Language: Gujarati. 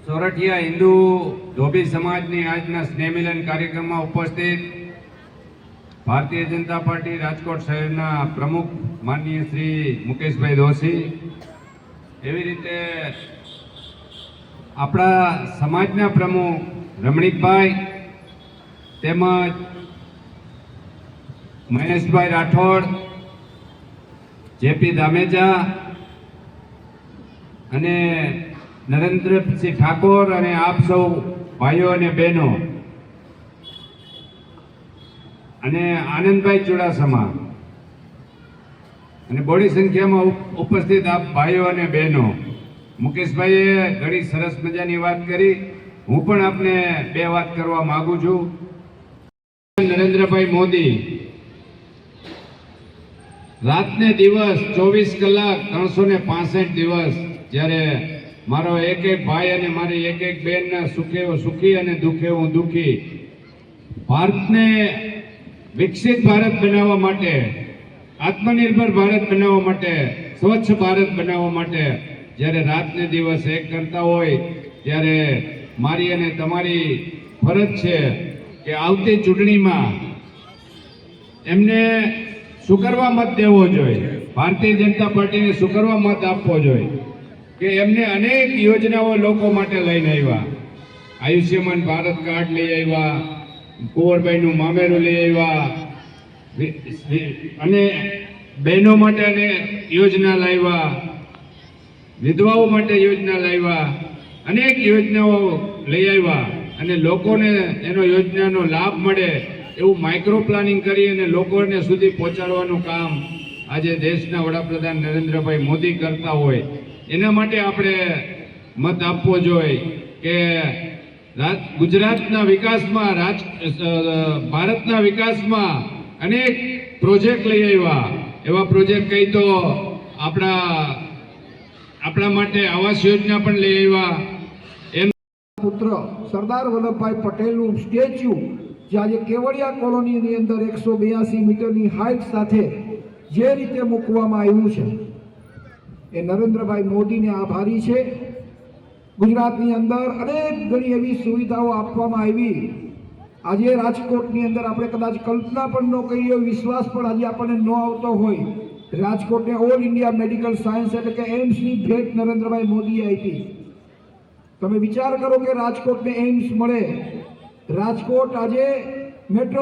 સોરઠિયા હિન્દુ ધોબી સમાજની આજના સ્નેહમિલન કાર્યક્રમમાં ઉપસ્થિત ભારતીય જનતા પાર્ટી રાજકોટ શહેરના પ્રમુખ માનનીય શ્રી મુકેશભાઈ દોશી, એવી રીતે આપણા સમાજના પ્રમુખ રમણીકભાઈ તેમજ મહેશભાઈ રાઠોડ, જેપી દામેજા અને નરેન્દ્રસિંહ ઠાકોર અને આપ સૌ ભાઈઓ અને બહેનો અને આનંદભાઈ ચુડાસમા અને બોડી સંખ્યામાં ઉપસ્થિત આપ ભાઈઓ અને બહેનો, મુકેશભાઈએ ઘણી સરસ મજાની વાત કરી. હું પણ આપને બે વાત કરવા માંગુ છું. નરેન્દ્રભાઈ મોદી રાતને દિવસ 24 કલાક 365 દિવસ જ્યારે મારો એક એક ભાઈ અને મારી એક એક બહેનના સુખે સુખી અને દુઃખે હું દુઃખી, ભારતને વિકસિત ભારત બનાવવા માટે, આત્મનિર્ભર ભારત બનાવવા માટે, સ્વચ્છ ભારત બનાવવા માટે જ્યારે રાતને દિવસ એક કરતા હોય ત્યારે મારી અને તમારી ફરજ છે કે આવતી ચૂંટણીમાં એમને સુકરવા મત દેવો જોઈએ. ભારતીય જનતા પાર્ટીને સુકરવા મત આપવો જોઈએ કે એમને અનેક યોજનાઓ લોકો માટે લઈને આવ્યા. આયુષ્યમાન ભારત કાર્ડ લઈ આવ્યા, કુંવરબાઈનું મામેરું લઈ આવ્યા, અને બહેનો માટે યોજના લાવ્યા, વિધવાઓ માટે યોજના લાવ્યા, અનેક યોજનાઓ લઈ આવ્યા અને લોકોને એનો યોજનાનો લાભ મળે એવું માઇક્રો પ્લાનિંગ કરી અને લોકોને સુધી પહોંચાડવાનું કામ આજે દેશના વડાપ્રધાન નરેન્દ્રભાઈ મોદી કરતા હોય. એના માટે આપણે મત આપવો જોઈએ કે ગુજરાતના વિકાસમાં, ભારતના વિકાસમાં અનેક પ્રોજેક્ટ લઈ આવ્યા. એવા પ્રોજેક્ટ કહી તો આપણા માટે આવાસ યોજના પણ લઈ આવ્યા. એમ પુત્ર સરદાર વલ્લભભાઈ પટેલનું સ્ટેચ્યુ જે આજે કેવડિયા કોલોનીની અંદર 182 મીટરની હાઇટ સાથે જે રીતે મૂકવામાં આવ્યું છે એ નરેન્દ્રભાઈ મોદીને આભારી છે. ગુજરાતની અંદર અનેક ઘણી એવી સુવિધાઓ આપવામાં આવી. આજે રાજકોટની અંદર આપણે કદાચ કલ્પના પણ ન કરી હોય, વિશ્વાસ પણ આજે આપણને ન આવતો હોય, રાજકોટને ઓલ ઇન્ડિયા મેડિકલ સાયન્સ એટલે કે એમ્સની ભેટ નરેન્દ્રભાઈ મોદીએ આપી. તમે વિચાર કરો કે રાજકોટને એમ્સ મળે. રાજકોટ આજે મેટ્રો